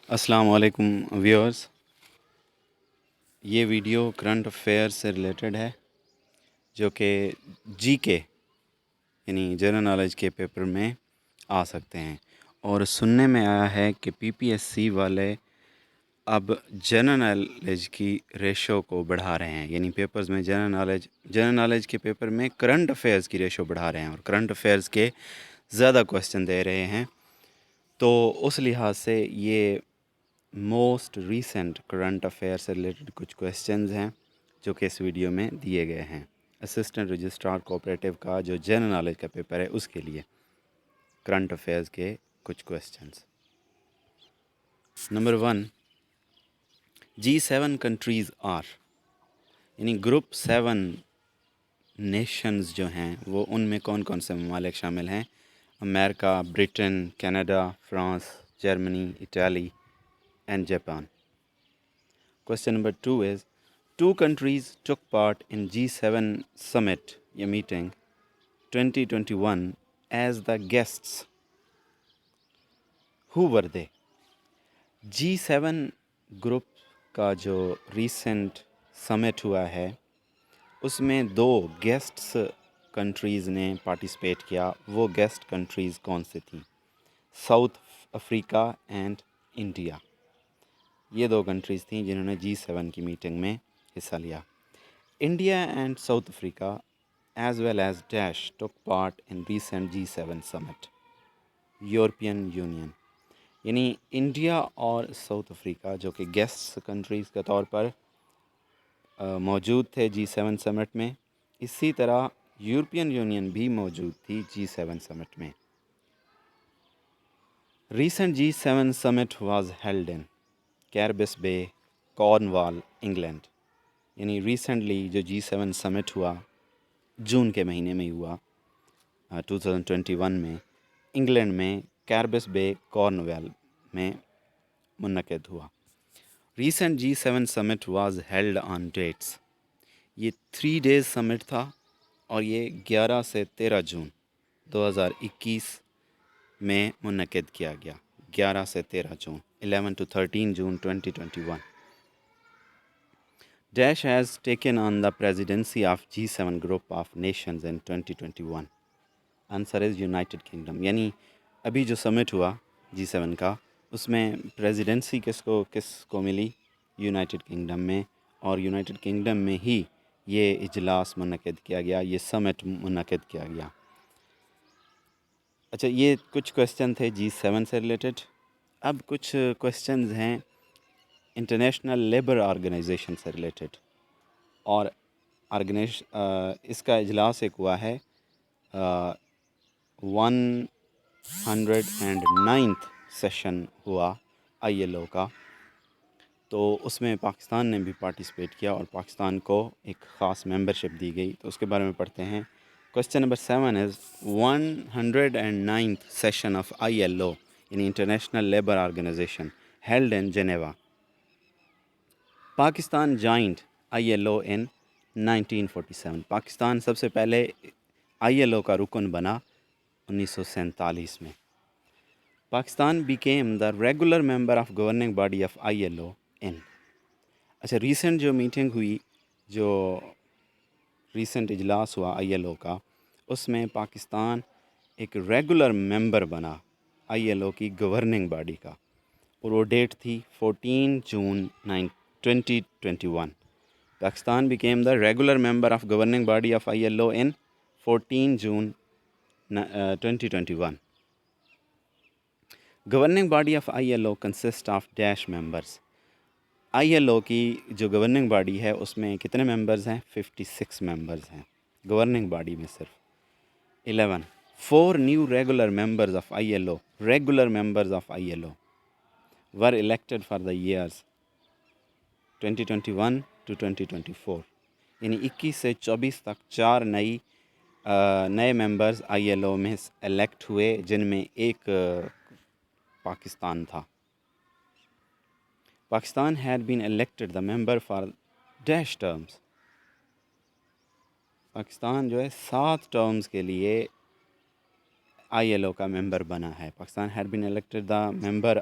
السلام علیکم ویورز، یہ ویڈیو کرنٹ افیئر سے ریلیٹڈ ہے جو کہ جی کے یعنی جنرل نالج کے پیپر میں آ سکتے ہیں، اور سننے میں آیا ہے کہ پی پی ایس سی والے اب جنرل نالج کی ریشو کو بڑھا رہے ہیں، یعنی پیپرز میں جنرل نالج کے پیپر میں کرنٹ افیئرز کی ریشو بڑھا رہے ہیں اور کرنٹ افیئرز کے زیادہ کوسچن دے رہے ہیں۔ تو اس لحاظ سے یہ موسٹ ریسنٹ کرنٹ افیئر سے ریلیٹڈ کچھ کویسچنز ہیں جو کہ اس ویڈیو میں دیے گئے ہیں۔ اسسٹنٹ رجسٹرار کوآپریٹو کا جو جنرل نالج کا پیپر ہے اس کے لیے کرنٹ افیئرز کے کچھ questions. Number 1، G7 countries are, یعنی گروپ 7 نیشنز جو ہیں وہ ان میں کون کون سے ممالک شامل ہیں؟ America, Britain, Canada, France, Germany, Italy and Japan. Question number 2 is, two countries took part in G7 summit یا meeting 2021 as the guests. Who were they? G7 group کا جو ریسنٹ سمٹ ہوا ہے اس میں 2 گیسٹس کنٹریز نے پارٹیسپیٹ کیا۔ وہ guest countries کون سے تھیں؟ South Africa and India. یہ 2 کنٹریز تھیں جنہوں نے G7 کی میٹنگ میں حصہ لیا۔ India and South Africa as well as dash took part in recent G7 summit. European Union, یعنی انڈیا اور ساؤتھ افریقہ جو کہ گیسٹ کنٹریز کے طور پر موجود تھے G7 سمٹ میں، اسی طرح یورپین یونین بھی موجود تھی G7 سمٹ میں۔ Recent G7 summit was held in Carbis Bay, Cornwall, England. یعنی ریسنٹلی جو G7 سمٹ ہوا جون کے مہینے میں ہوا 2021 میں، انگلینڈ میں کیربس بے، کارنوال میں منعقد ہوا۔ Recent G7 summit was held on dates, یہ 3 days سمٹ تھا اور یہ 11 سے 13 جون 2021 میں منعقد کیا گیا۔ 11 سے 13 جون، 11 to 13 June 2021۔ Dash has taken on the presidency of G7 group of nations in 2021. Answer is United Kingdom۔ یعنی ابھی جو سمٹ ہوا G7 کا اس میں پریزیڈنسی کس کو ملی؟ یونائٹڈ کنگڈم میں، اور یونائٹڈ کنگڈم میں ہی یہ اجلاس منعقد کیا گیا، یہ سمٹ منعقد کیا گیا۔ اچھا، یہ کچھ کویسچن تھے G7 سے ریلیٹڈ۔ اب کچھ کویسچنز ہیں انٹرنیشنل لیبر آرگنائزیشن سے ریلیٹڈ، اور اس کا اجلاس ایک ہوا ہے 109th سیشن ہوا ILO کا، تو اس میں پاکستان نے بھی پارٹیسپیٹ کیا اور پاکستان کو ایک خاص ممبرشپ دی گئی، تو اس کے بارے میں پڑھتے ہیں۔ Question number 7 is 109th session of ILO یعنی International Labour Organisation held in Geneva. Pakistan joined ILO in 1947۔ Pakistan سب سے پہلے ILO کا رکن بنا 1947 میں۔ Pakistan became the regular member of governing body of ILO in. اچھا، ریسنٹ جو میٹنگ ہوئی، جو ریسنٹ اجلاس ہوا ILO کا، اس میں پاکستان ایک ریگولر ممبر بنا ILO کی گورننگ باڈی کا، اور وہ ڈیٹ تھی 14 جون 2021۔ Pakistan became the regular member of governing body of ILO in 14 June 2021۔ Governing body of ILO consist of dash members. ILO کی جو گورننگ باڈی ہے اس میں کتنے ممبرز ہیں؟ 56 ممبرز ہیں گورننگ باڈی میں صرف۔ 11 4 new regular members of ILO، regular members of ILO were elected for the years 2021 to 2024، یعنی 21 سے 24 تک 4 نئے ممبرز ILO میں الیکٹ ہوئے، جن میں ایک پاکستان تھا۔ Pakistan had been elected the member for dash terms۔ Pakistan جو ہے 7 ٹرمز کے لیے ILO کا ممبر بنا ہے۔ Pakistan had been elected the member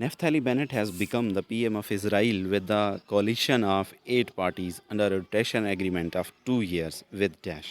Naftali Bennett has become the PM of Israel with the coalition of 8 parties under a rotation agreement of 2 years with Daesh.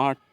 8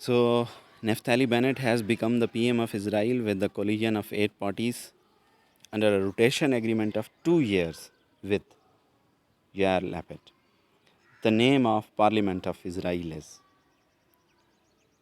So Naftali Bennett has become the PM of Israel with the coalition of 8 parties under a rotation agreement of 2 years with Yair Lapid. The name of Parliament of Israel is,